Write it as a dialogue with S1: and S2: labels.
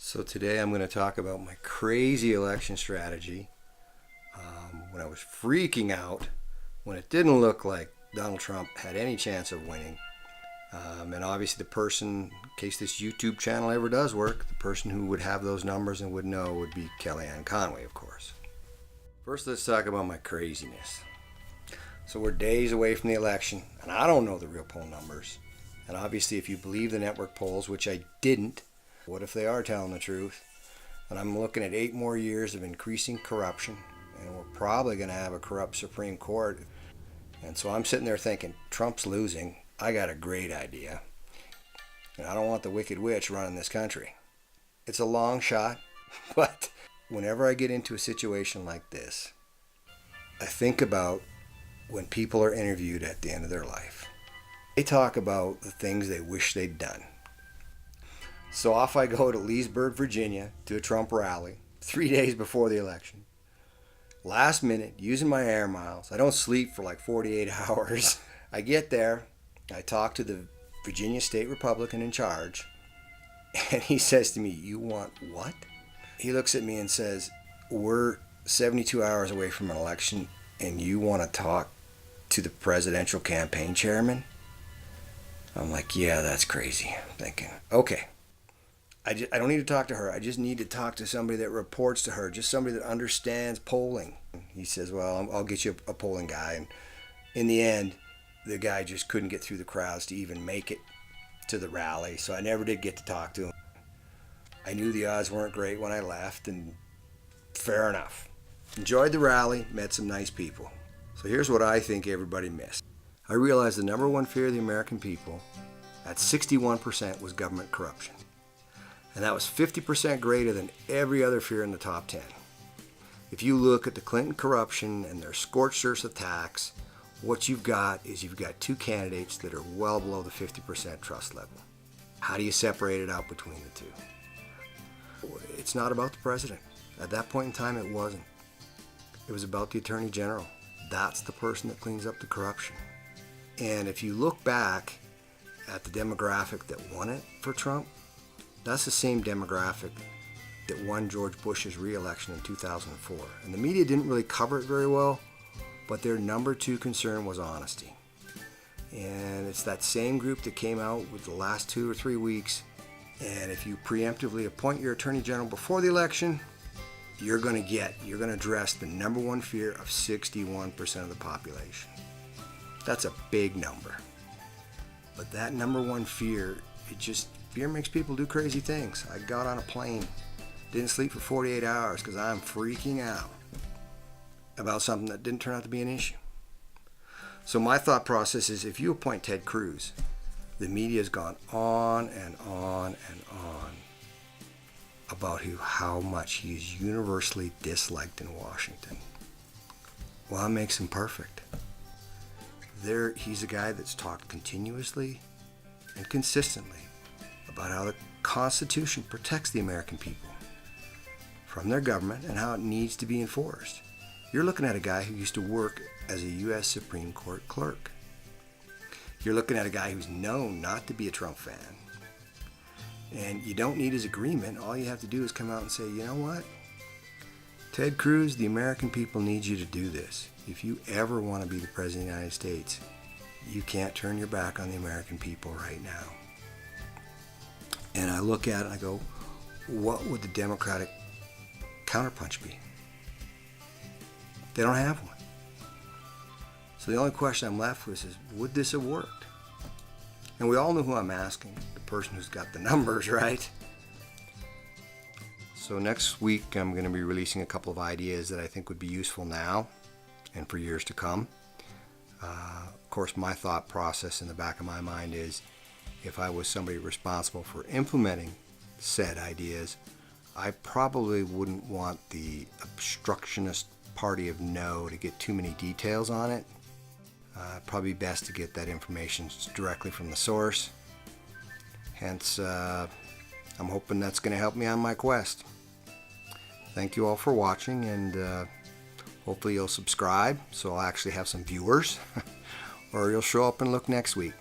S1: So today I'm going to talk about my crazy election strategy when I was freaking out when it didn't look like Donald Trump had any chance of winning. And obviously the person, in case this YouTube channel ever does work, the person who would have those numbers and would know would be KellyAnne Conway, of course. First, let's talk about my craziness. So we're days away from the election, and I don't know the real poll numbers. And obviously if you believe the network polls, which I didn't, what if they are telling the truth? And I'm looking at 8 more years of increasing corruption, and we're probably going to have a corrupt Supreme Court. And so I'm sitting there thinking, Trump's losing. I got a great idea. And I don't want the wicked witch running this country. It's a long shot, but whenever I get into a situation like this, I think about when people are interviewed at the end of their life. They talk about the things they wish they'd done. So off I go to Leesburg, Virginia, to a Trump rally 3 days before the election. Last minute, using my air miles. I don't sleep for like 48 hours. I get there, I talk to the Virginia State Republican in charge, and he says to me, "You want what?" He looks at me and says, "We're 72 hours away from an election, and you want to talk to the presidential campaign chairman?" I'm like, yeah, that's crazy. I'm thinking, okay. I don't need to talk to her. I just need to talk to somebody that reports to her, just somebody that understands polling. He says, well, I'll get you a polling guy. And in the end, the guy just couldn't get through the crowds to even make it to the rally, so I never did get to talk to him. I knew the odds weren't great when I left, and fair enough. Enjoyed the rally, met some nice people. So here's what I think everybody missed. I realized the number one fear of the American people at 61% was government corruption. And that was 50% greater than every other fear in the top 10. If you look at the Clinton corruption and their scorched earth attacks, what you've got is you've got 2 candidates that are well below the 50% trust level. How do you separate it out between the two? It's not about the president. At that point in time, it wasn't. It was about the Attorney General. That's the person that cleans up the corruption. And if you look back at the demographic that won it for Trump, that's the same demographic that won George Bush's re-election in 2004. And the media didn't really cover it very well, but their number 2 concern was honesty. And it's that same group that came out with the last 2 or 3 weeks. And if you preemptively appoint your Attorney General before the election, you're going to address the number 1 fear of 61% of the population. That's a big number. But that number 1 fear, fear makes people do crazy things. I got on a plane, didn't sleep for 48 hours because I'm freaking out about something that didn't turn out to be an issue. So my thought process is, if you appoint Ted Cruz, the media has gone on and on and on about how much he is universally disliked in Washington. Well, that makes him perfect. He's a guy that's talked continuously and consistently about how the Constitution protects the American people from their government and how it needs to be enforced. You're looking at a guy who used to work as a U.S. Supreme Court clerk. You're looking at a guy who's known not to be a Trump fan. And you don't need his agreement. All you have to do is come out and say, you know what? Ted Cruz, the American people need you to do this. If you ever want to be the President of the United States, you can't turn your back on the American people right now. And I look at it and I go, what would the Democratic counterpunch be? They don't have one. So the only question I'm left with is, would this have worked? And we all know who I'm asking, the person who's got the numbers, right? So next week I'm going to be releasing a couple of ideas that I think would be useful now and for years to come. Of course, my thought process in the back of my mind is, if I was somebody responsible for implementing said ideas, I probably wouldn't want the obstructionist party of no to get too many details on it. Probably best to get that information directly from the source. Hence, I'm hoping that's going to help me on my quest. Thank you all for watching, and hopefully you'll subscribe so I'll actually have some viewers, or you'll show up and look next week.